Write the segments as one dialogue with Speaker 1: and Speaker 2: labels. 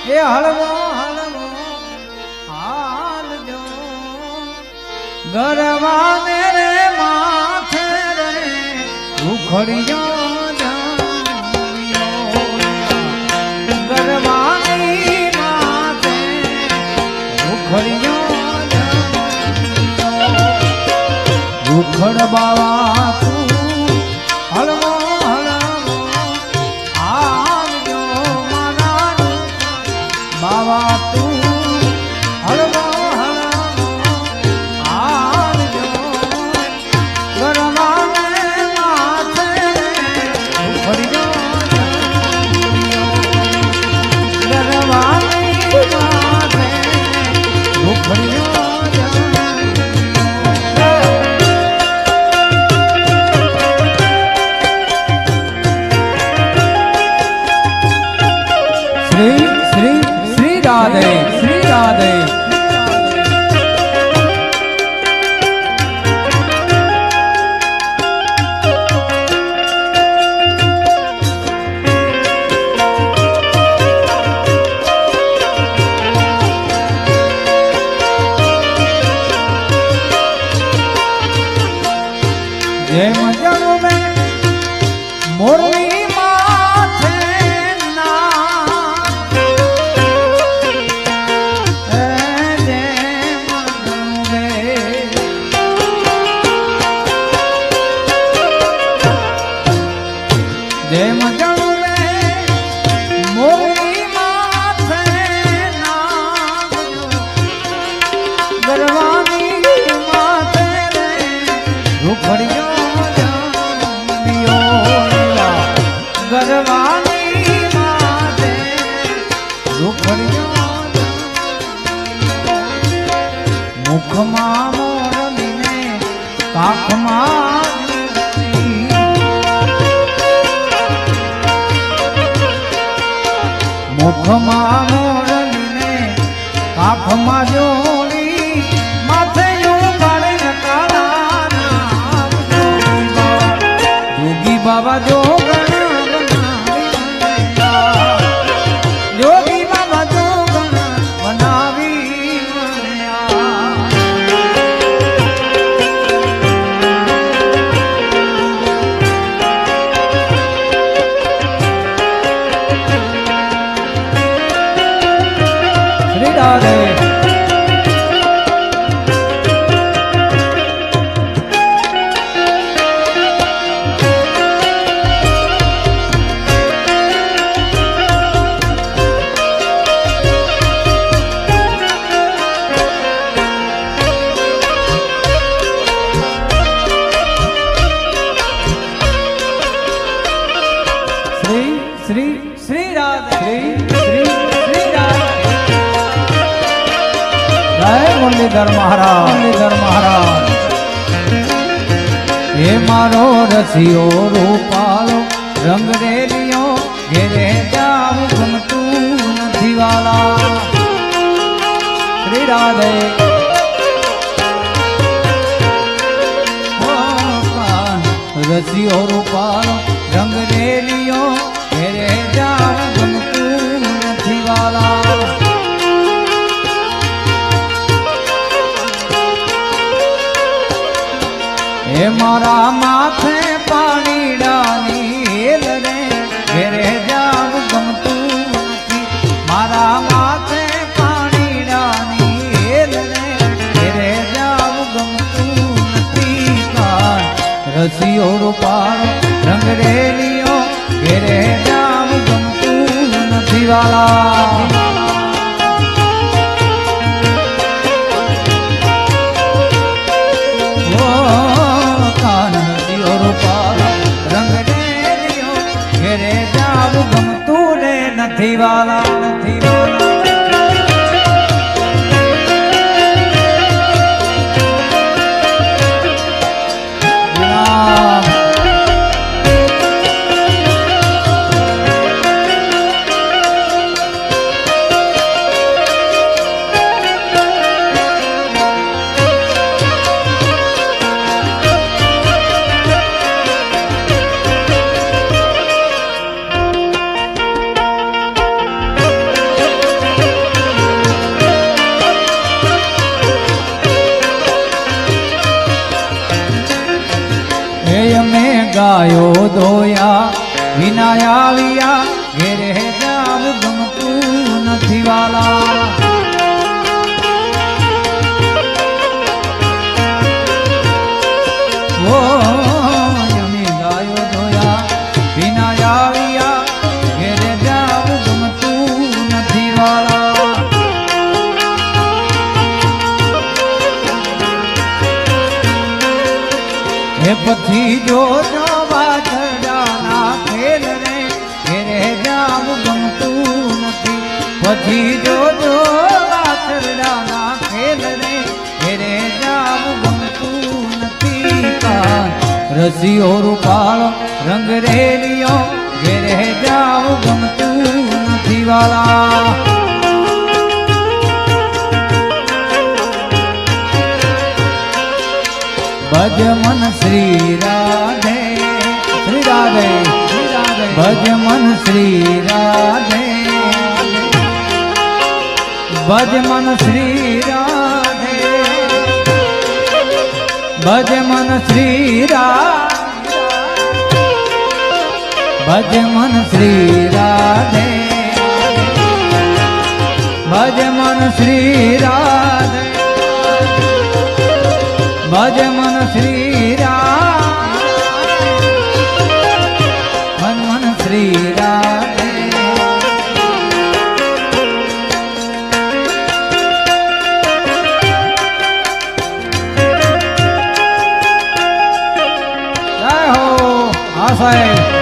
Speaker 1: એ હળવો હળવો હાલજો ગરવાને રે માથે રે ઉખડિયો ગરવાની માથે ઉખડિયો ઉખડ બાવા તું હળવો હળવો આવજો મારા બાવા તું હળવો હળવો આવજો ગરવાને માથે ઉખડિયો ગરવાની માથે ઉખડિયો श्री राधे श्री राधे जय मजनू में मुरली जय मजनू में मोरी माथे नाम गरवानी माथे रे रुखड़ियो जानियो गरवानी माथे रुखड़ियो मुखमा मोरली ने काखमा मुखमा मोरलीने काखमा जोड़ी माथे उगाड़े काला नाम जोगी बाबा जोगण जोगी बाबा जोगण बनावी राधे श्री श्री श्री राधे श्री श्री राधे जय मुरलीधर महाराज हे मारो रसियो रूपालो रंग रेलियो घेरे जाव गमतू नथी वाला श्री राधे रसियो रूपालो रंग रेलियो घेरे जाव गमतू नथी वाला हे मारा माथे पानी डानी हेल रे घेरे जाव गमतू नथी मारा माथे पानी डानी हेल रे घेरे जाव गमतू नथी कार रसियो रूपालो रंग रेलियो घेरे जाव गमतू नथी वाला घेरे जाव गमतू रे नथी वाला नथी वाला ગાયો ધોયા વિના આવ્યા ઘેરે જાવ ગમતું નથી વાલા ઓ અમે ગાયો ધોયા વિના આવ્યા ઘેરે જાવ ગમતું નથી વાલા હે પછી જો વાછરડાના ખેલ રે ઘેરે જાવ ગમતું નથી પછી જો વાછરડાના ખેલ રે ઘેરે જાવ ગમતું નથી કાન રસિયો રૂપાળો રંગ રેલિયો ઘેરે જાવ ગમતું નથી વાલા ભજ મન શ્રી રાધે શ્રી રાધે ભજ મન શ્રી રાધે ભજ મન શ્રી રાધે ભજ મન શ્રી રાધે ભજ મન શ્રી રાધે ભજ મન શ્રી રાધે ભજ મન શ્રી રાધે મન શ્રી રાધે જય હો હા સાહેબ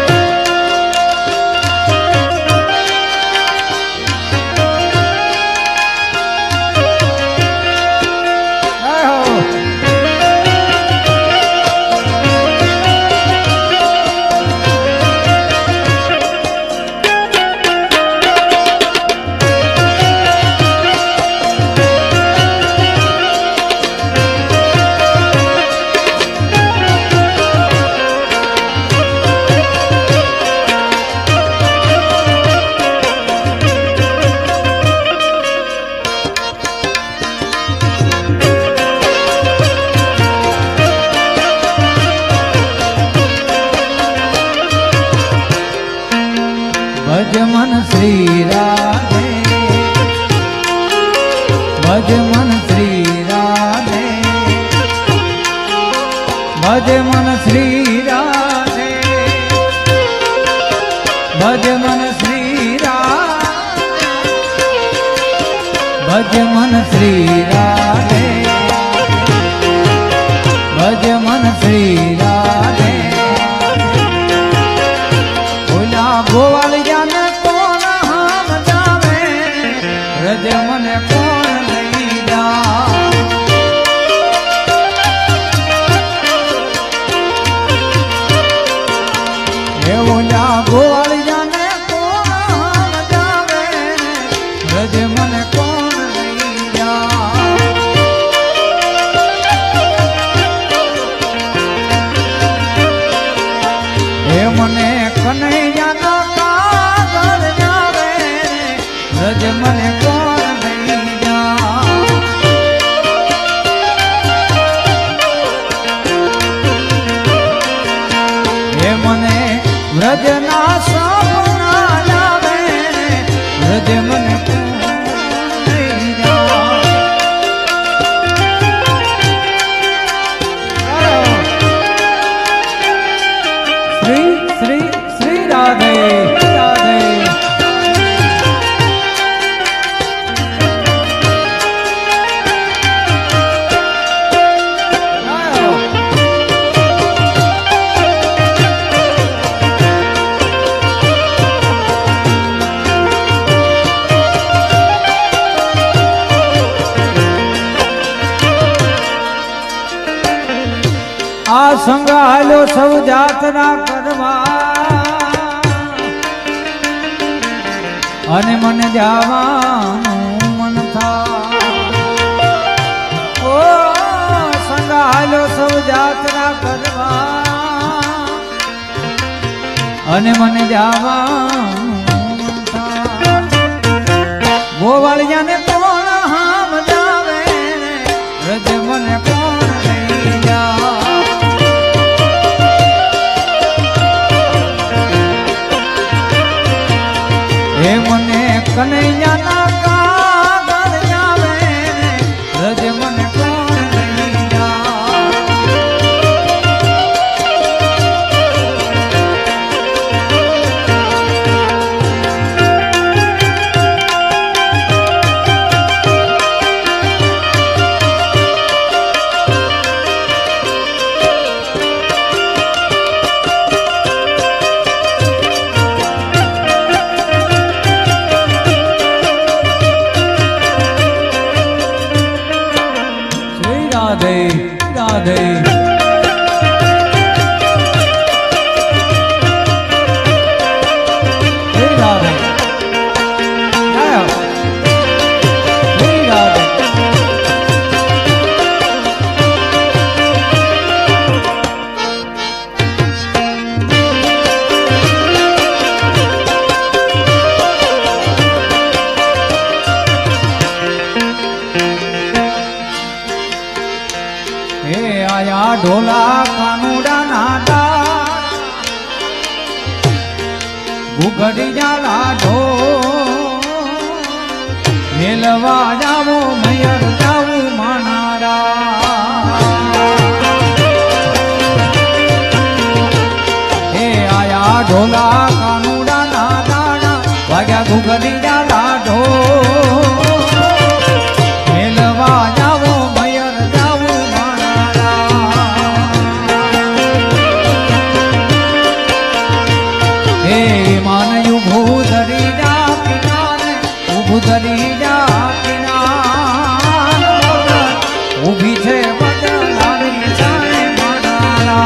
Speaker 1: ભજ મન શ્રી રાધે ભજ મન શ્રી રાધે ભજ મન શ્રી રાધે ભજ મન શ્રી રાધે ભજ મન શ્રી રાધે ભજ મન શ્રી રાધે ઓલા ગોવાળિયાને કોણ હામ જાવે રજ મને કોણ લઈ જા હે ઓલા ગોવાળિયાને કોણ હામ જાવે રજ મને કોણ લઈ જા હે મને કનૈયાનો કાગળ જાવે રજ મને કોણ લઈ જા હે મને વ્રજના સપના જાવે રજ મને કોણ લઈ જા શ્રી શ્રી શ્રી રાધે રાધે આ સંગાલો સૌ જાતના કરવા અને મને જવાનું મન થા ઓ સંગાલો સૌ જાતના કરવા અને મને જવાનું મન થા ગોવાળિયાને કોણ હામ જાવે રજ મને કોણ લઈ જા કનૈયાના કાગળ આવે રજ મને કોણ નૈયા રાધે ઢોલા કાનુડા નાડા ગુગડિયા લાઢો મેલવા જાવો મયર જાવું માનારા હે આયા ઢોલા કાનુડા નાડા વાગ્યા ગુગડિયા લાઢો મેલવા જાવો ઉભી છે બદલાવી જાણે મારા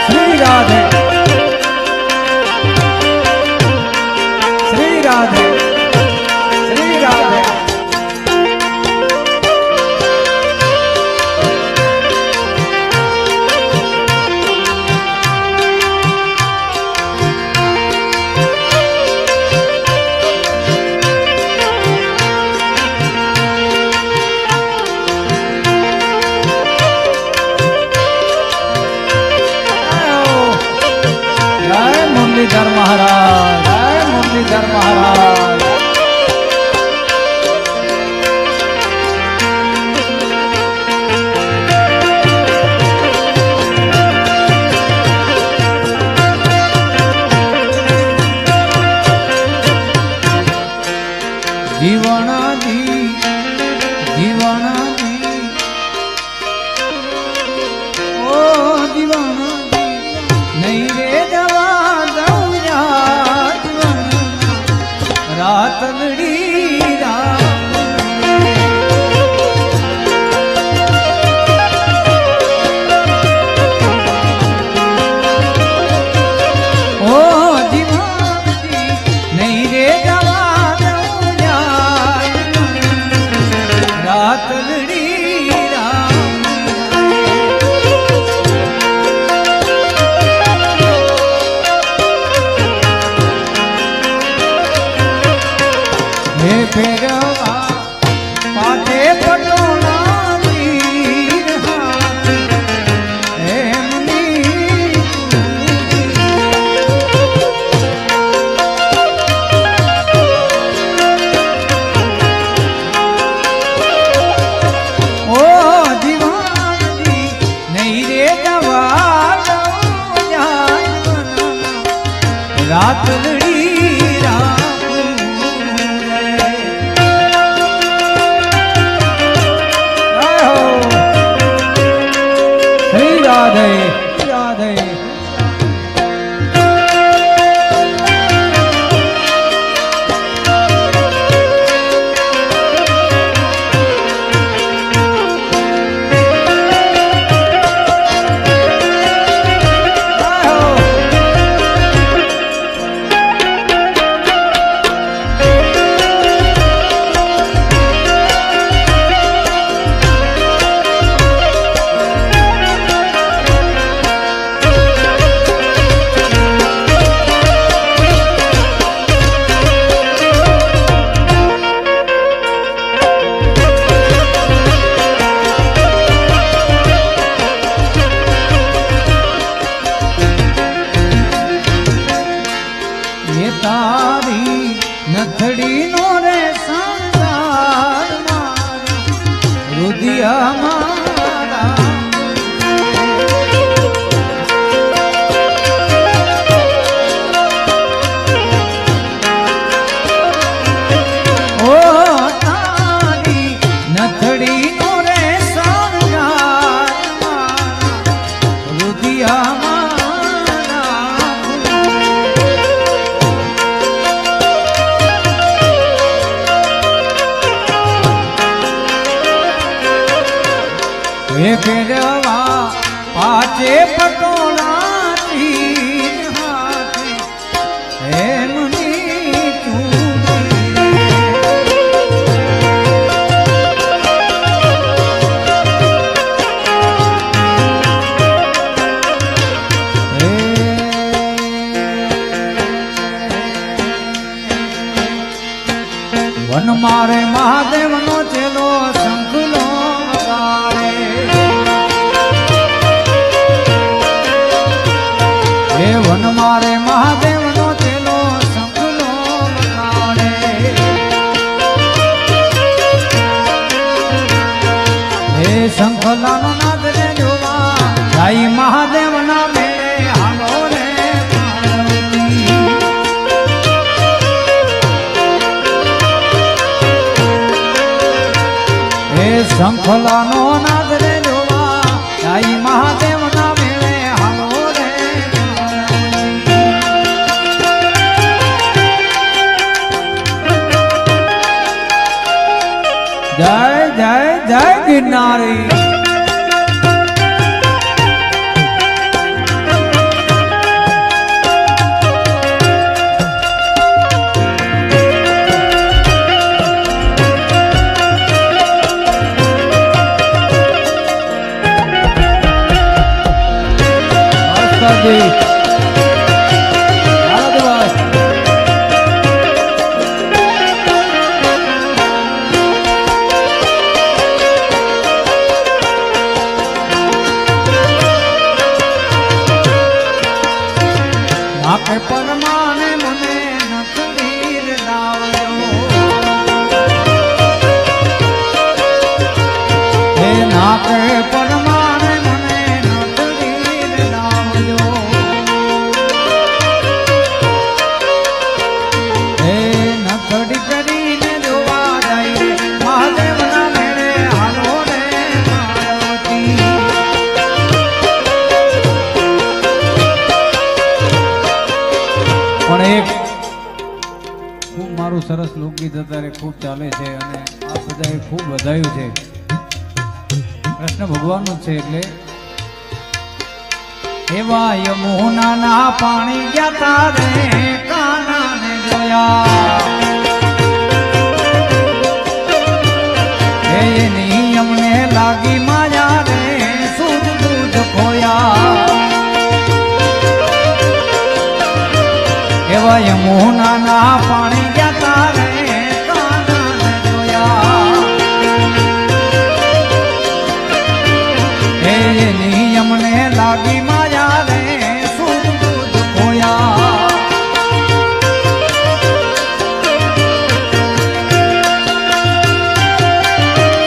Speaker 1: શ્રી રાધે શ્રી રાધે શ્રી રાધે મુરલીધર મહારાજ જય મુરલીધર મહારાજ જીવણાજી જીવણાજી ઓ જીવણાજી નહીં રે જવા દઉં રાત લડી ઓ જીવણાજી નહીં રે જવા દઉં રાત લડી ફેરવા પાથે પટોળા વીર એમની ઓ જીવાનજી નહીં રે જવા રાત લડી રાધે રાધે હે ફેરવા પાચે પટોળા તીર હાથે એમની ચૂડી વન મારે મહાદેવનો ચેલો શંખલો વગાડે હે વન મારે મહાદેવનો ચેલો શંખલો વગાડે હે શંખલાનો નાદ રે જોવા જાય મહાદેવના મેળે હાલો રે શંખલાનો નાદ રે જોવા જાય મહાદેવના મેળે હાલો રે જય જય જય ગિરનારી આપે પરમાને મને નખવીર લાવજો હે નાકે પરમાને મને નખવીર લાવજો હે નખડી કરીને જોવા જાય મહાદેવના મેળે હાલો રે પાર્વતી પણ એક ખૂબ મારું સરસ લોકગીત અત્યારે ખૂબ ચાલે છે અને આ બધાએ ખૂબ વધાયું છે કૃષ્ણ ભગવાનનું છે એટલે એવા યમુનાના પાણી ગયા તારે કાનાને જોયા એની અમને લાગી માયા રે સુધ દૂધ ખોયા એવા યમુનાના પાણી ગયા તારે કાનાને જોયા એની અમને લાગી માયા રે સુધ દૂધ ખોયા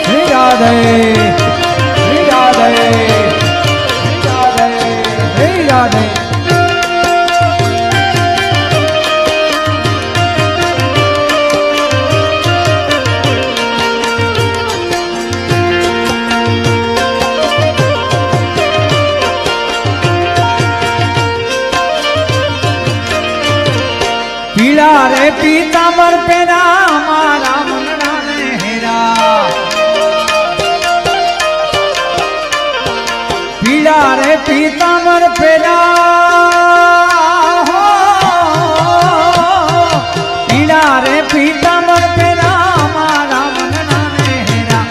Speaker 1: શ્રી રાધે શ્રી રાધે શ્રી રાધે શ્રી રાધે પીળા રે પીતાંબર પેરા મારા મનડા ને હેરા પીળા રે પીતાંબર પેરા પીળા રે પીતાંબર પેરા મારા મનડા ને હેરા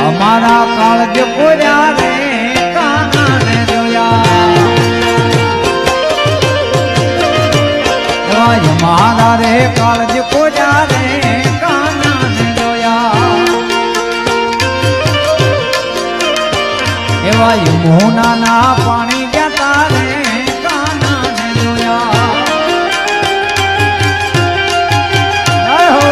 Speaker 1: અમારા કાળજ કોર્યા રે કાનાને જોયા મારા રે કાળજ કોજા રે કાનાને જોયા એવા યમુનાના પાણી ગયા તારે કાનાને જોયા જય હો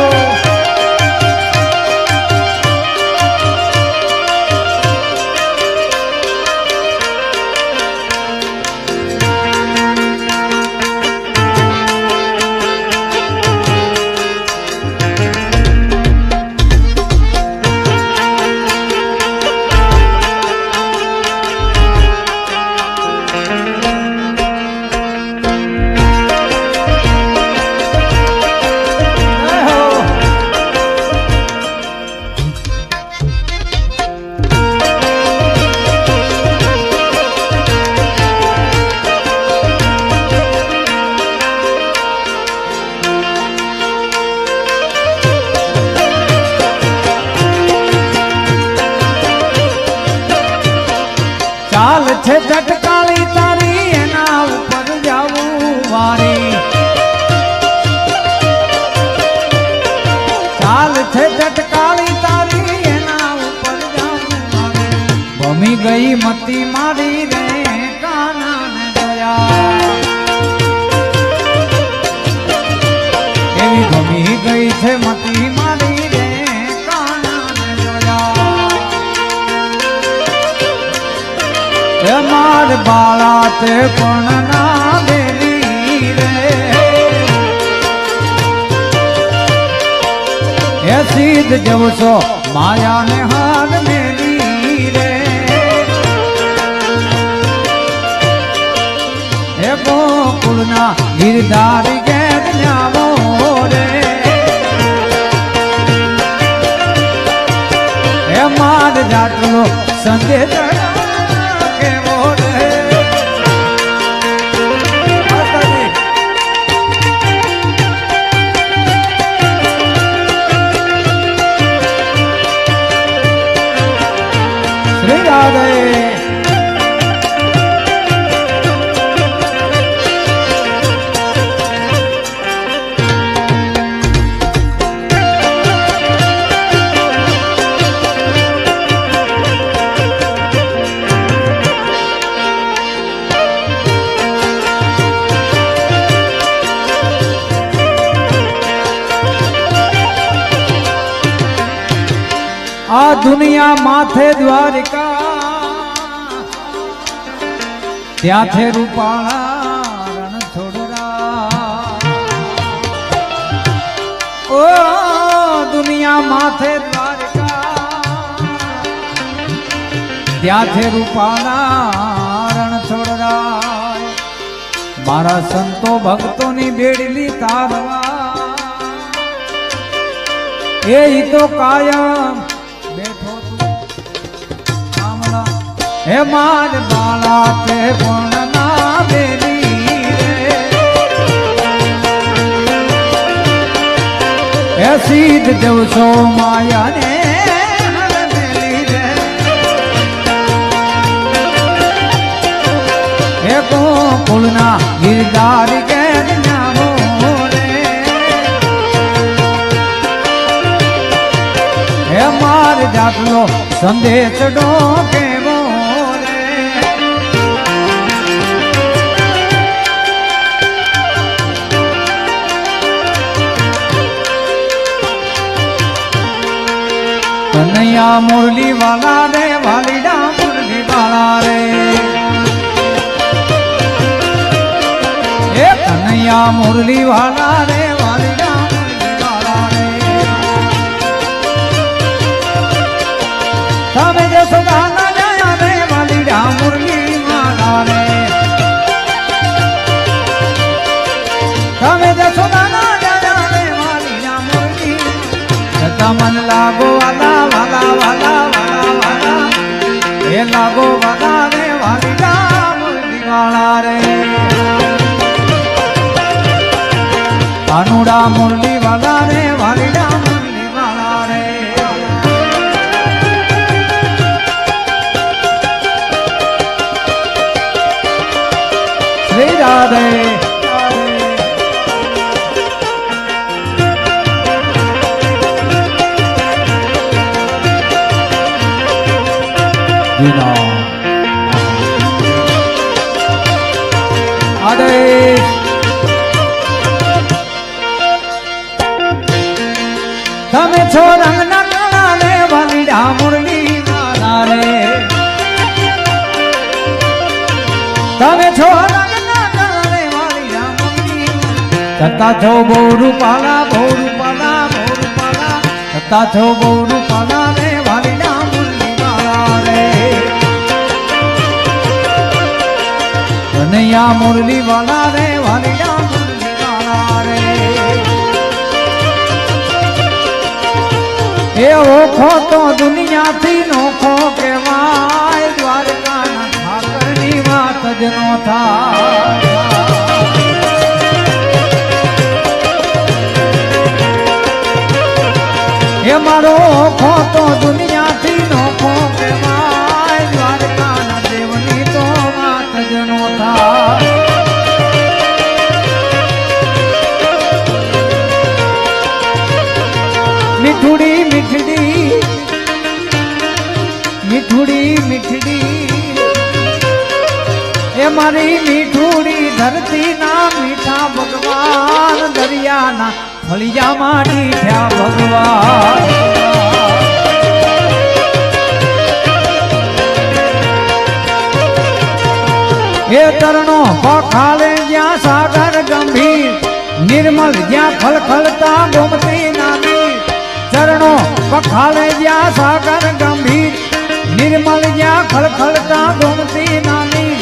Speaker 1: છે ઝટકાળી તારી એના ઉપર જાવું વારી ચાલ છે ઝટકાળી તારી એના ઉપર જાવું વારી ભમી ગઈ મતી મારી રે કાના ને દયા એવી ભમી ગઈ છે મતી મારી રે કાના ને દયા માર બાળા તે પણ ના દેલી રે એ સીધ જવશો માયા ને હાલ મેલી રે એ ગોકુળના ગિરધારી ગેર ન્યાવો રે એ માર જાતલો સંદેશ આ દુનિયા માથે દ્વારિકા ત્યાં છે રૂપાળા રણ છોડરા ઓ દુનિયા માથે દ્વારિકા ત્યાં છે રૂપાળા રણ છોડરા મારા સંતો ભક્તોની બેડલી તારવા એ તો કાયમ બેઠો હે માર બાળા તે પણ ના બેલી હે સીધ જવશો માયા ને હે ગોકુળના ગિરધારી ગેર ન્યાવો રે હે માર જાતલો સંદેશ ડો કેવો કનૈયા મુરલી વાલા રે વાલીડા મુરલી વાલા રે એ કનૈયા મુરલી વાલા રે વાલીડા મુરલી વાલા રે તમે જે સદાના જયા રે વાલીડા મુરલી વાલા રે તમે જે સદાના જયા રે વાલીડા મુરલી સદા મન લાગો વાલા વાલા વાલા વાલા વાલા એ લાગો વાલા રે વાલીડા મુરલી વાલા રે કાનુડા મુરલી વાલા રે વાલીડા મુરલી વાલા રે શ્રી રાધે આદેશ તમે છો રંગના કાળા રે વાલીડા મુરલી વાલા રે તમે છો રંગના કાળા રે વાલીડા મુરલી છતાં છો બહુ રૂપાલા બહુ રૂપાલા બહુ રૂપાલા છતાં છો બહુ રૂપાલા રે વાલીડા મુરલી વાલા રે કનૈયા મુરલી વાલા રે વાલીડા મુરલી વાલા રે એ ઓખો તો દુનિયાથી નોખો કહેવાય દ્વારકાના ઠાકરની વાત જ નો થાય એ મારો ઓખો તો દુનિયાથી નોખો કહેવાય દ્વારકાના દેવની તો મીઠડી એ મારી મીઠુડી ધરતી ના મીઠા ભગવાન દરિયાના ફળિયામાં ડીઠ્યા ભગવાન એ તરણો પખાલે જ્યાં સાગર ગંભીર નિર્મલ જ્યાં ખલખલતા ગોમતી નાની ચરણો પખાલે જ્યાં સાગર ગંભીર નિર્મલ જ્યાં ખલખલતા ગોમતી નાની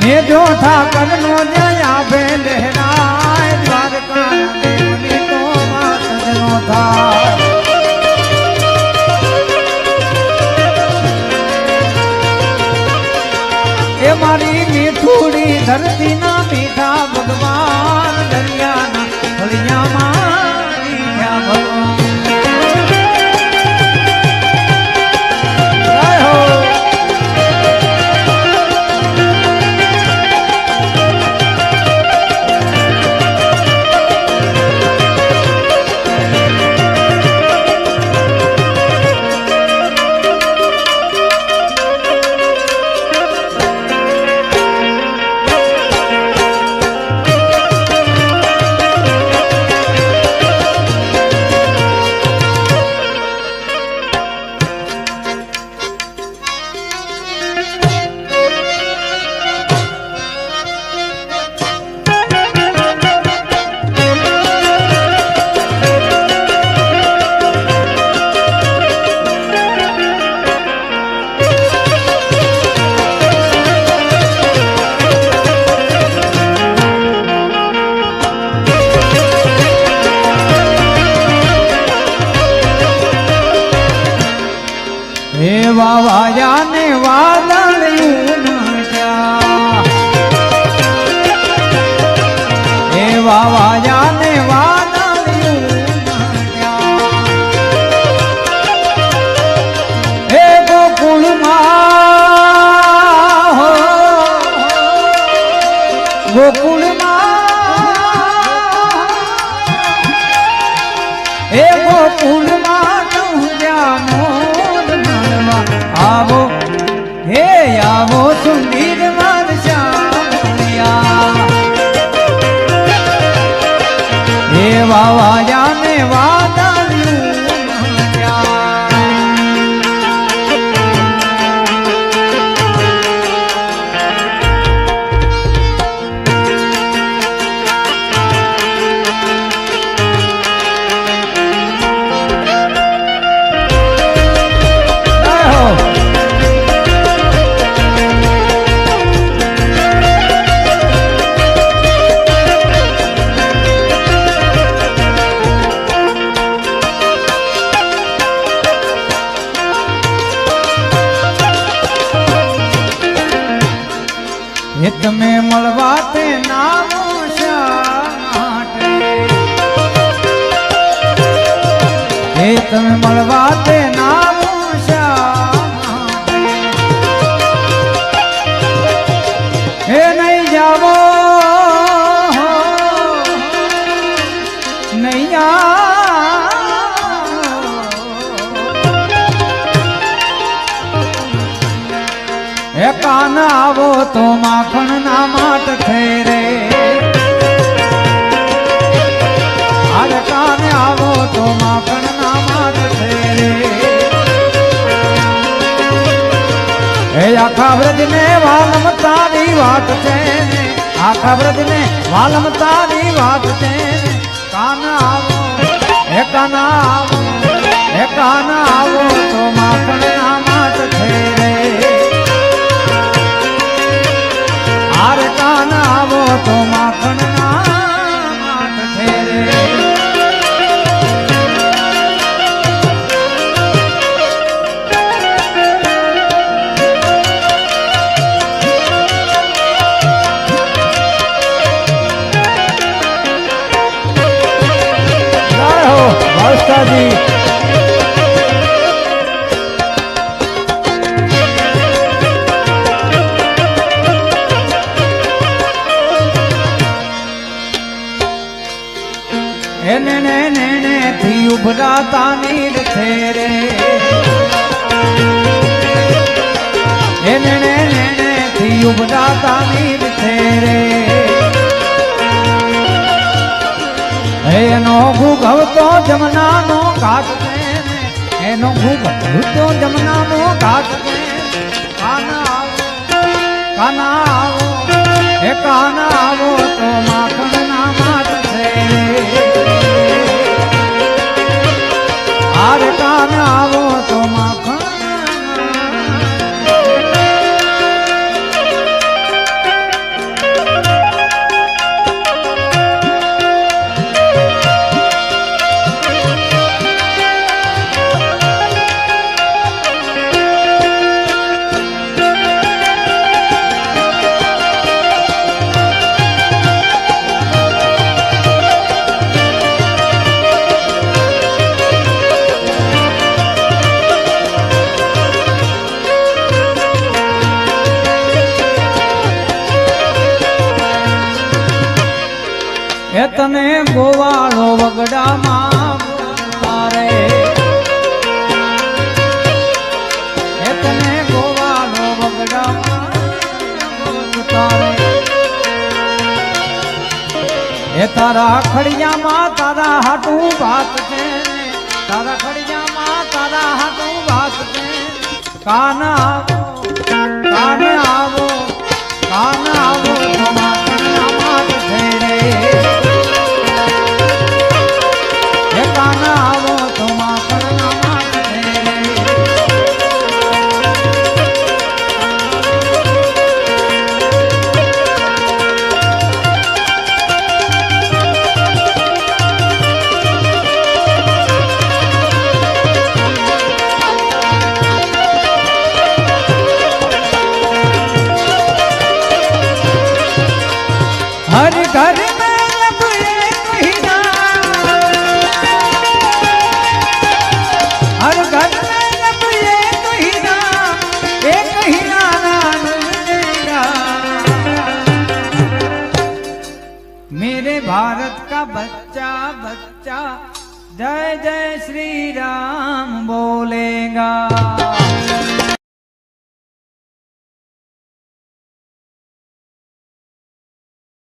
Speaker 1: ને જો ઠાકર નો જયા ભે લહેરાય દ્વારકા દેવની તો વાત નો થાય એ મારી મીઠુડી ધરતી ના મીઠા ભગવાન દરિયાના ફળિયામાં મીઠા ભગવાન વાવાયા ને વાદળિયું એ વાવાયા ને વાદળિયું એ ગોકુળમાં હો ગોકુળમાં એ ગોકુળમાં આવો હે આવો સુંદર મારશાયા હે વાવાયા ને એ તમે મળવા તે નામો માટે એ તમે મળવા તે નામો એ નહીં જાવો નહીં એ કાન આવો તો માખણ ના માટ ખેરે આજ કાન આવો તો માખણ ના માટ ખેરે એ આખા વ્રજ ને વાલમ તારી વાત છે ને આખા વ્રજ ને વાલમ તારી વાત છે ને કાન આવો એ કાન આવો એ કાન આવો તો માખણ ના માટ ખેરે આર કાન આવો તો માખણ ના માટ ખેરે જય હો ભાવસ્તાજી ઉભરાતા નીર થેરે એ ઉપજાતા વીર છે રે એનો ભૂગવતો જમનાનો ઘાટ છે એનો ભૂગવતો જમનાનો ઘાટ છે કાના આવો હે કાના આવો તો માખણ ના માટ છે આર કાના આવો તો માખણ એ તને ગોવાળો વગડામાં તારે એ તને ગોવાળો વગડામાં તારે એ તારા ખડિયામાં તારા હાટું ભાત છે તારા ખડિયામાં તારા હાટું ભાત છે કાન આવો કાન આવો કાન આવો તમારા માત છે રે આવો તો માખણ માટ છે હર ઘર मेरे भारत का बच्चा बच्चा जय जय श्री राम बोलेगा।